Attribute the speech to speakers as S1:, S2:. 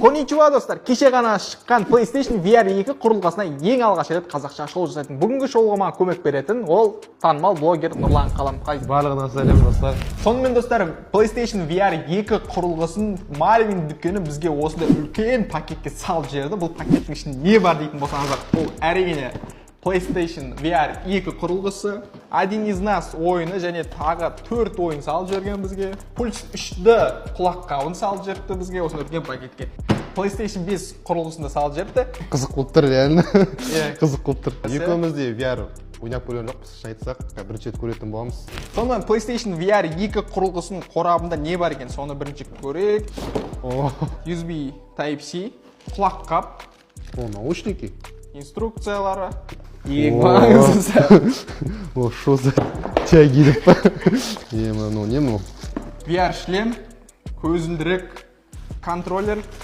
S1: Konnichiwa достар, кеше ғана шыққан PlayStation VR 2 құрылғысына ең алғаш рет қазақша шоу жасайтын. Бүгінгі шоуға маған көмек беретін ол танымал блогер Нұрлан Қаламқай.
S2: Барлығына сәлем достар.
S1: Сонымен достар, PlayStation VR 2 құрылғысын Marvin дүкені бізге осындай үлкен пакетке салып жіберді. Бұл пакеттің ішінде не бар дейтін болсаңыздар, бұл әрине PlayStation VR 2 құрылғысы, Один из нас ойыны және тағы 4 ойын салып жіберген бізге. Pulse 3D құлаққабын салып жіберді бізге осы үлкен пакетке. PlayStation 5 құрылғысында салып жіберді.
S2: Қызық болып тұр, реально.
S1: Иә.
S2: Қызық болып тұр. Екеуміз де VR ойнап көрген жоқпыз, шын айтсақ, бірінші рет көретін боламыз.
S1: Сонымен PlayStation VR 2 құрылғысының қорабында не бар екен, соны бірінші көрейік. USB Type-C, құлаққап,
S2: Наушники.
S1: инструкциялары. Ең маңыздысы.
S2: О, шо за тягилік па? Не мынау?
S1: VR шлем, көзілдірік, контроллер,